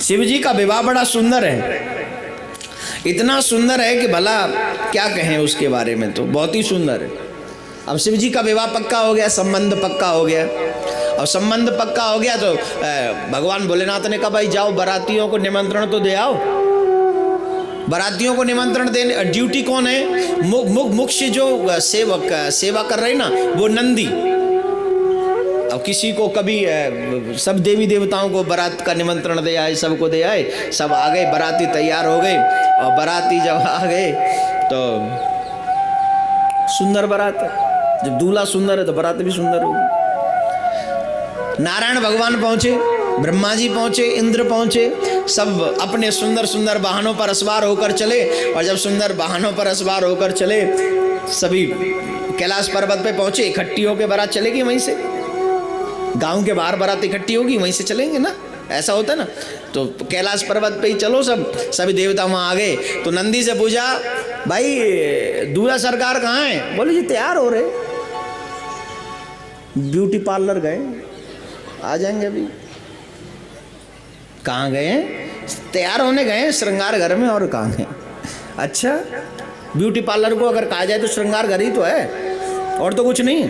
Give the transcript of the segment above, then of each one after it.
शिव जी का विवाह बड़ा सुंदर है, इतना सुंदर है कि भला क्या कहें उसके बारे में, तो बहुत ही सुंदर है। अब शिव जी का विवाह पक्का हो गया, संबंध पक्का हो गया, और संबंध पक्का हो गया तो भगवान भोलेनाथ ने कहा भाई जाओ बारातियों को निमंत्रण तो दे आओ। बारातियों को निमंत्रण देने ड्यूटी कौन है, मुख्य जो सेवा कर रहे ना वो नंदी। अब किसी को कभी सब देवी देवताओं को बारात का निमंत्रण दे आए, सबको दे आए, सब आ गए, बाराती तैयार हो गए, और बाराती जब आ गए तो सुंदर बारात है, जब दूल्हा सुंदर है तो बारात भी सुंदर होगी। नारायण भगवान पहुंचे, ब्रह्मा जी पहुंचे, इंद्र पहुंचे, सब अपने सुंदर सुंदर वाहनों पर सवार होकर चले, और जब सुंदर वाहनों पर सवार होकर चले सभी कैलाश पर्वत पे पहुंचे। इकट्ठी होकर बारात चलेगी, वहीं से गांव के बाहर बारात इकट्ठी होगी, वहीं से चलेंगे ना, ऐसा होता है ना। तो कैलाश पर्वत पे ही चलो, सभी देवता वहां आ गए। तो नंदी से पूछा भाई दूल्हा सरकार कहाँ है? बोले जी तैयार हो रहे, ब्यूटी पार्लर गए, आ जाएंगे अभी। कहाँ गए? तैयार होने गए श्रृंगार घर में, और कहाँ गए? अच्छा, ब्यूटी पार्लर को अगर कहा जाए तो श्रृंगार घर ही तो है, और तो कुछ नहीं।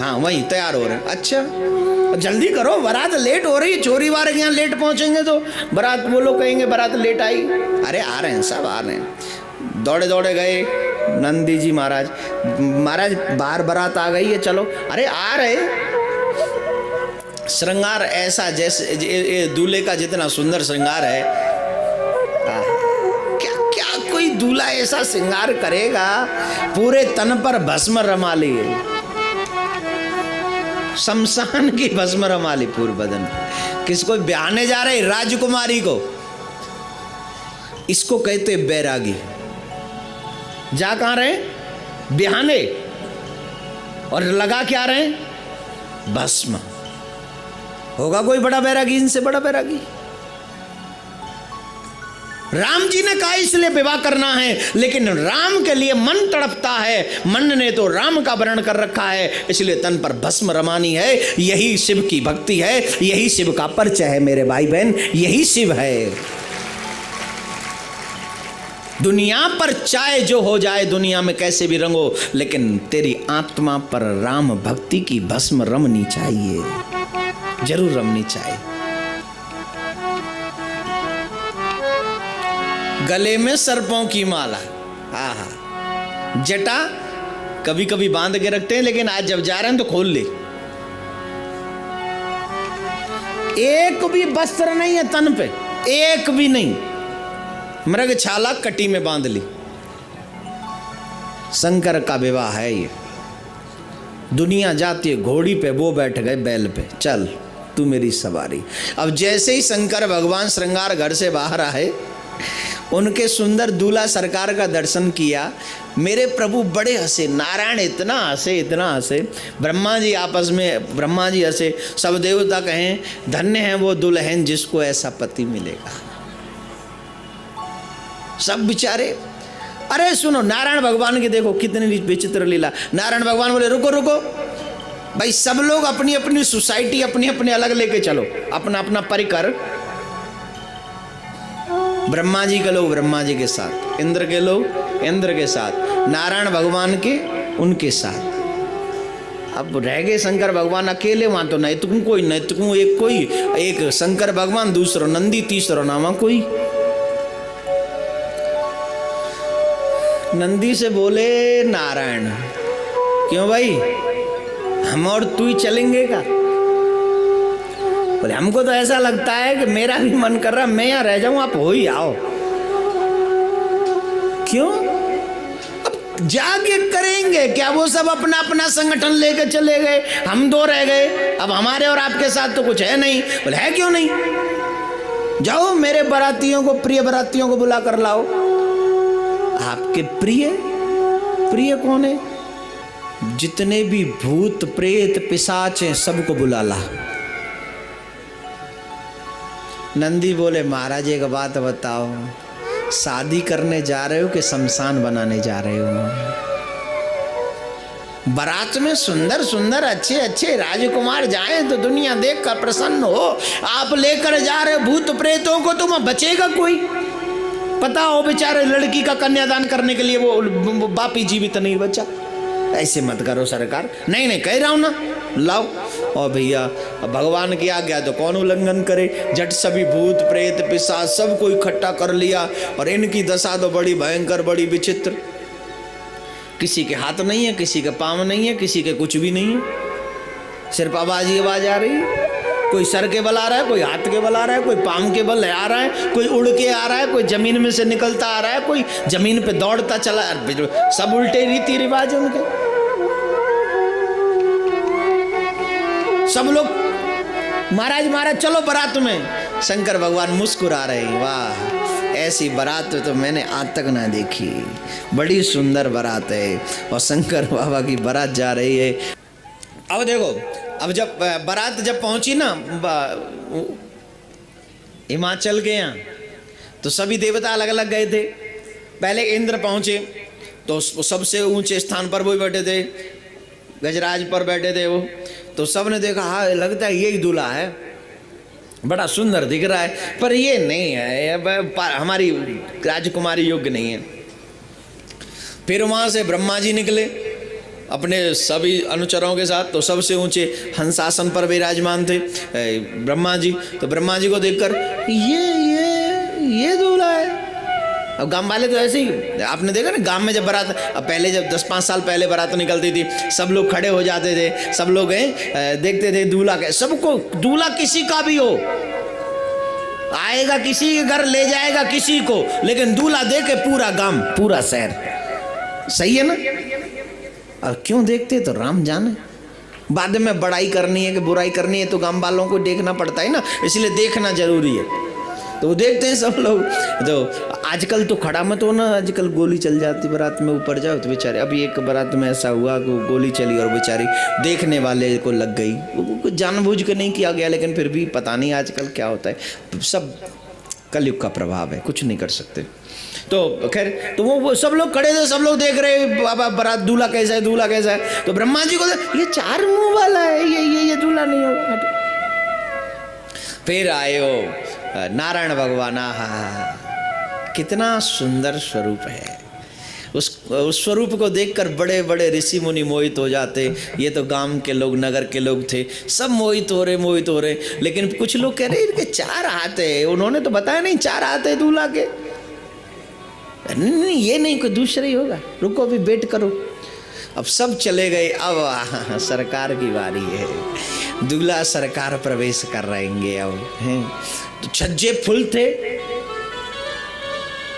हाँ वहीं तैयार हो रहे हैं। अच्छा जल्दी करो, बारात लेट हो रही, चोरी वाले के यहाँ लेट पहुंचेंगे तो बारात वो लोग कहेंगे बारात लेट आई। अरे आ रहे हैं, सब आ रहे हैं। दौड़े दौड़े गए नंदी जी महाराज, महाराज बाहर बारात आ गई है, चलो। अरे आ रहे, श्रृंगार ऐसा जैसे दूल्हे का जितना सुंदर श्रृंगार है, क्या क्या कोई दूल्हा ऐसा श्रृंगार करेगा, पूरे तन पर भस्म रमा लिए, शमशान की भस्म रमा ली पूरे बदन। किसको ब्याहने जा रहे? राजकुमारी को। इसको कहते बैरागी। जा कहां रहे? ब्याहने, और लगा क्या रहे? भस्म। होगा कोई बड़ा बैरागी इनसे बड़ा बैरागी? राम जी ने कहा इसलिए विवाह करना है, लेकिन राम के लिए मन तड़पता है, मन ने तो राम का वर्ण कर रखा है, इसलिए तन पर भस्म रमानी है। यही शिव की भक्ति है, यही शिव का परिचय है मेरे भाई बहन, यही शिव है। दुनिया पर चाहे जो हो जाए, दुनिया में कैसे भी रंगो, लेकिन तेरी आत्मा पर राम भक्ति की भस्म रमनी चाहिए, जरूर रमनी चाहिए। गले में सर्पों की माला, आहा, जटा कभी कभी बांध के रखते हैं, लेकिन आज जब जा रहे हैं तो खोल ले। एक भी वस्त्र नहीं है तन पे, एक भी नहीं, मृग छाला कटी में बांध ली। शंकर का विवाह है ये। दुनिया जाती है घोड़ी पे, वो बैठ गए बैल पे, चल तू मेरी सवारी। अब जैसे ही शंकर भगवान श्रृंगार घर से बाहर आए, उनके सुंदर दूल्हा सरकार का दर्शन किया, मेरे प्रभु बड़े हंसे, नारायण इतना हंसे, इतना हंसे, ब्रह्मा जी आपस में, ब्रह्मा जी हंसे, सब देवता कहें धन्य है वो दुल्हन जिसको ऐसा पति मिलेगा। सब बेचारे, अरे सुनो नारायण भगवान की देखो कितनी विचित्र लीला। नारायण भगवान बोले रुको रुको भाई, सब लोग अपनी अपनी सोसाइटी अपनी अपने अलग लेके चलो, अपना अपना परिकर। ब्रह्मा जी के लोग ब्रह्मा जी के साथ, इंद्र के लोग इंद्र के साथ, नारायण भगवान के उनके साथ। अब रह गए शंकर भगवान अकेले, वहां तो नैतकू कोई, नैतकू एक कोई, एक शंकर भगवान, दूसरो नंदी, तीसरो नामा कोई। नंदी से बोले नारायण क्यों भाई, हम और तू ही चलेंगे का? बोले हमको तो ऐसा लगता है कि मेरा भी मन कर रहा मैं यहाँ रह जाऊं, आप हो ही आओ। क्यों? अब जाके करेंगे क्या? वो सब अपना अपना संगठन लेके चले गए, हम दो रह गए, अब हमारे और आपके साथ तो कुछ है नहीं। बोले है क्यों नहीं? जाओ मेरे बारातियों को, प्रिय बारातियों को बुला कर लाओ। आपके प्रिय? प्रिय कौन है? जितने भी भूत प्रेत पिशाच हैं सबको बुला ला। नंदी बोले महाराज एक बात बताओ, शादी करने जा रहे हो कि शमशान बनाने जा रहे हो? बारात में सुंदर सुंदर अच्छे अच्छे राजकुमार जाएं तो दुनिया देखकर प्रसन्न हो। आप लेकर जा रहे भूत प्रेतों को, तो वहां बचेगा कोई? पता हो बेचारे लड़की का कन्यादान करने के लिए वो बाप ही जीवित नहीं बचा। ऐसे मत करो सरकार। नहीं नहीं कह रहा हूं ना, लाओ। और भैया भगवान की आज्ञा तो कौन उल्लंघन करे। झट सभी भूत प्रेत पिशाच सबको इकट्ठा कर लिया, और इनकी दशा तो बड़ी भयंकर बड़ी विचित्र। किसी के हाथ नहीं है, किसी के पांव नहीं है, किसी के कुछ भी नहीं है, सिर्फ आवाज ही आवाज आ रही है। कोई सर के बल आ रहा है, कोई हाथ के बल आ रहा है, कोई पांव के बल आ रहा है, कोई उड़ के आ रहा है, कोई जमीन में से निकलता आ रहा है, कोई जमीन पे दौड़ता चला। सब उल्टे रीति रिवाज उनके। सब लोग महाराज महाराज चलो बारात में। शंकर भगवान मुस्कुरा रहे, वाह ऐसी बारात तो मैंने आज तक ना देखी, बड़ी सुंदर बारात है। और शंकर बाबा की बारात जा रही है। अब देखो, अब जब बारात जब पहुंची ना हिमाचल के यहाँ, तो सभी देवता अलग अलग गए थे। पहले इंद्र पहुंचे तो सबसे ऊंचे स्थान पर वो बैठे थे, गजराज पर बैठे थे वो। तो सब ने देखा, हाँ लगता है यही दूल्हा है, बड़ा सुंदर दिख रहा है, पर ये नहीं है, हमारी राजकुमारी योग्य नहीं है। फिर वहाँ से ब्रह्मा जी निकले अपने सभी अनुचरों के साथ। तो सबसे ऊंचे हंसासन पर विराजमान थे ब्रह्मा जी। तो ब्रह्मा जी को देखकर ये दूल्हा है। अब गांव वाले तो ऐसे ही, आपने देखा ना गांव में जब बारात, अब पहले जब 10-5 साल पहले बारात निकलती थी, सब लोग खड़े हो जाते थे, सब लोग देखते थे दूल्हा के। सबको दूल्हा किसी का भी हो, आएगा किसी के घर ले जाएगा किसी को, लेकिन दूल्हा देखे पूरा गांव पूरा शहर। सही है ना? और क्यों देखते तो राम जाने। बाद में बड़ाई करनी है कि बुराई करनी है तो गांव वालों को देखना पड़ता है ना, इसलिए देखना जरूरी है। तो वो देखते हैं सब लोग। तो आजकल तो खड़ा मत हो ना, आजकल गोली चल जाती बारात में, ऊपर जाओ तो बेचारे। अभी एक बारात में ऐसा हुआ कि गोली चली और बेचारी देखने वाले को लग गई। वो जानबूझ के नहीं किया गया, लेकिन फिर भी पता नहीं आजकल क्या होता है। सब कलयुग का प्रभाव है, कुछ नहीं कर सकते। तो खैर, तो वो सब लोग खड़े थे, सब लोग देख रहे बाबा बारात, दूल्हा कैसा है, दूल्हा कैसा है। तो ब्रह्मा जी को ये 4 मुंह वाला है, ये दूल्हा नहीं होगा। फिर आए हो नारायण भगवान। कितना सुंदर स्वरूप है। उस स्वरूप को देखकर बड़े बड़े ऋषि मुनि मोहित हो जाते। ये तो गांव के लोग, नगर के लोग थे, सब मोहित हो रहे। लेकिन कुछ लोग कह रहे इनके 4 हाथ है। उन्होंने तो बताया नहीं 4 हाथ है दूल्हा के। नहीं ये नहीं, कोई दूसरा ही होगा, रुको अभी वेट करो। अब सब चले गए। अब सरकार की बारी है, दूल्हा सरकार प्रवेश कर रहेंगे। अब हैं तो छज्जे फुल थे,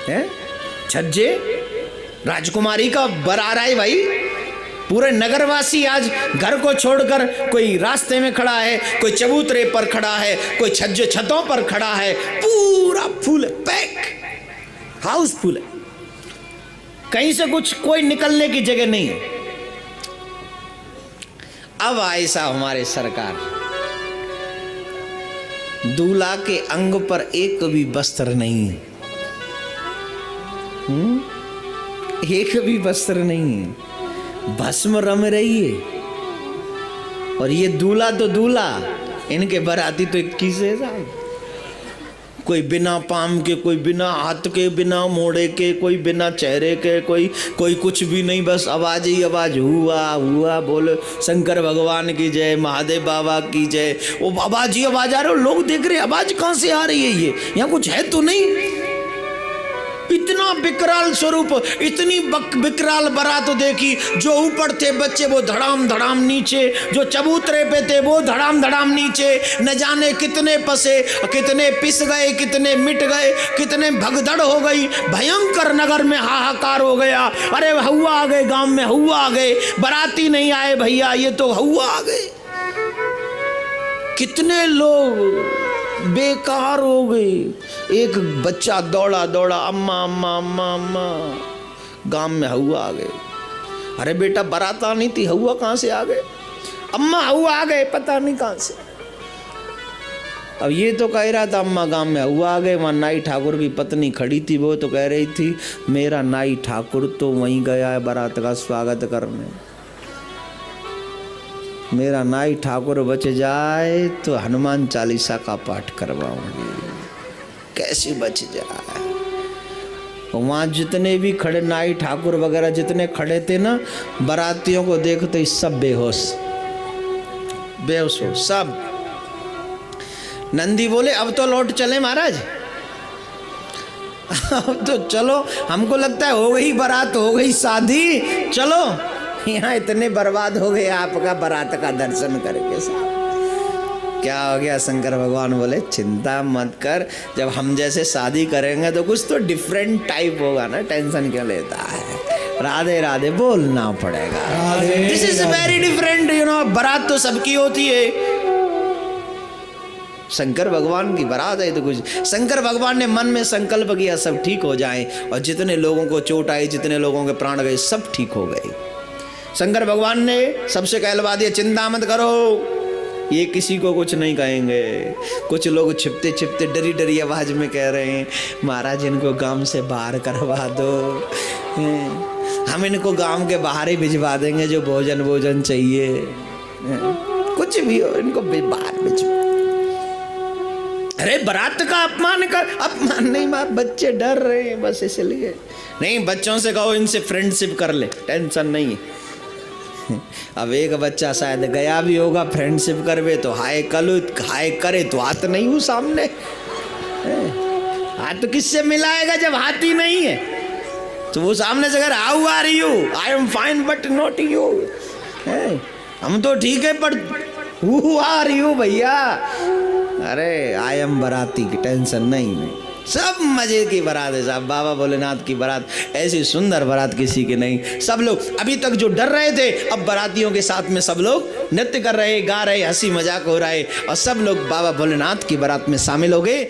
हैं छज्जे, राजकुमारी का बर आ रहा है भाई। पूरे नगरवासी आज घर को छोड़कर कोई रास्ते में खड़ा है, कोई चबूतरे पर खड़ा है, कोई छज्जे छतों पर खड़ा है, पूरा फुल पैक, हाउस फुल है। कहीं से कुछ कोई निकलने की जगह नहीं है। अब ऐसा हमारे सरकार, दूल्हा के अंग पर एक भी वस्त्र नहीं है, एक भी वस्त्र नहीं है, भस्म रम रही है। और ये दूल्हा तो दूल्हा, इनके बराती तो 21 है साहब। कोई बिना पाम के, कोई बिना हाथ के, बिना मोड़े के, कोई बिना चेहरे के, कोई कुछ भी नहीं, बस आवाज ही आवाज, हुआ बोले शंकर भगवान की जय, महादेव बाबा की जय। वो आवाज ही आवाज आ रही है, लोग देख रहे आवाज कहाँ से आ रही है, ये यहाँ कुछ है तो नहीं। इतना विकराल स्वरूप, इतनी विकराल बारात देखी। जो ऊपर थे बच्चे वो धड़ाम धड़ाम नीचे, जो चबूतरे पे थे वो धड़ाम धड़ाम नीचे। न जाने कितने पसे, कितने पिस गए, कितने मिट गए, कितने भगदड़ हो गई। भयंकर नगर में हाहाकार हो गया। अरे हुआ आ गए, गांव में हुआ आ गए, बाराती नहीं आए भैया, ये तो हुआ आ गए। कितने लोग बेकार हो गए। एक बच्चा दौड़ा अम्मा अम्मा अम्मा अम्मा, गांव में हुआ आ गए। अरे बेटा बारात आनी थी, हुआ कहाँ से आ गए? अम्मा हुआ आ गए, पता नहीं कहाँ से। अब ये तो कह रहा था अम्मा गांव में हुआ आ गए। वहाँ नाई ठाकुर की पत्नी खड़ी थी, वो तो कह रही थी मेरा नाई ठाकुर तो वहीं गया है बारात का स्वागत करने। मेरा नाई ठाकुर बच जाए तो हनुमान चालीसा का पाठ करवाऊंगी। कैसी बच जाए। वहाँ जितने भी खड़े नाई ठाकुर वगैरह जितने खड़े थे ना, बारातियों को देखते ही सब बेहोश बेहोश हो सब। नंदी बोले अब तो लौट चले महाराज, अब तो चलो, हमको लगता है हो गई बारात, हो गई शादी, चलो। यहाँ इतने बर्बाद हो गए आपका बारात का दर्शन करके साहब। क्या हो गया? शंकर भगवान बोले चिंता मत कर, जब हम जैसे शादी करेंगे तो कुछ तो डिफरेंट टाइप होगा ना, टेंशन क्यों लेता है। राधे राधे बोलना पड़ेगा, this is very different, you know. बारात तो सबकी होती है, शंकर भगवान की बारात है तो कुछ। शंकर भगवान ने मन में संकल्प किया सब ठीक हो जाए, और जितने लोगों को चोट आई, जितने लोगों के प्राण गए, सब ठीक हो गए। शंकर भगवान ने सबसे कहलवा दिया चिंता मत करो, ये किसी को कुछ नहीं कहेंगे। कुछ लोग छिपते छिपते डरी डरी आवाज में कह रहे हैं महाराज इनको गांव से बाहर करवा दो, हम इनको गांव के बाहर ही भिजवा देंगे, जो भोजन चाहिए, कुछ भी हो इनको बाहर भिजवा। अरे बारात का अपमान नहीं, मार बच्चे डर रहे हैं बस इसलिए। नहीं, बच्चों से कहो इनसे फ्रेंडशिप कर ले, टेंशन नहीं है। अब एक बच्चा शायद गया भी होगा, फ्रेंडशिप करवे तो हाय करे तो हाथ नहीं हूँ सामने। हाथ किससे मिलाएगा जब हाथ ही नहीं है? तो वो सामने से अगर how are you, I am fine but not you, हम तो ठीक है पर हु आर यू भैया? अरे आई एम बाराती की टेंशन नहीं, सब मजे की बारात है साहब। बाबा भोलेनाथ की बारात, ऐसी सुंदर बारात किसी की नहीं। सब लोग अभी तक जो डर रहे थे, अब बारातियों के साथ में सब लोग नृत्य कर रहे, गा रहे, हंसी मजाक हो रहा है, और सब लोग बाबा भोलेनाथ की बारात में शामिल हो गए।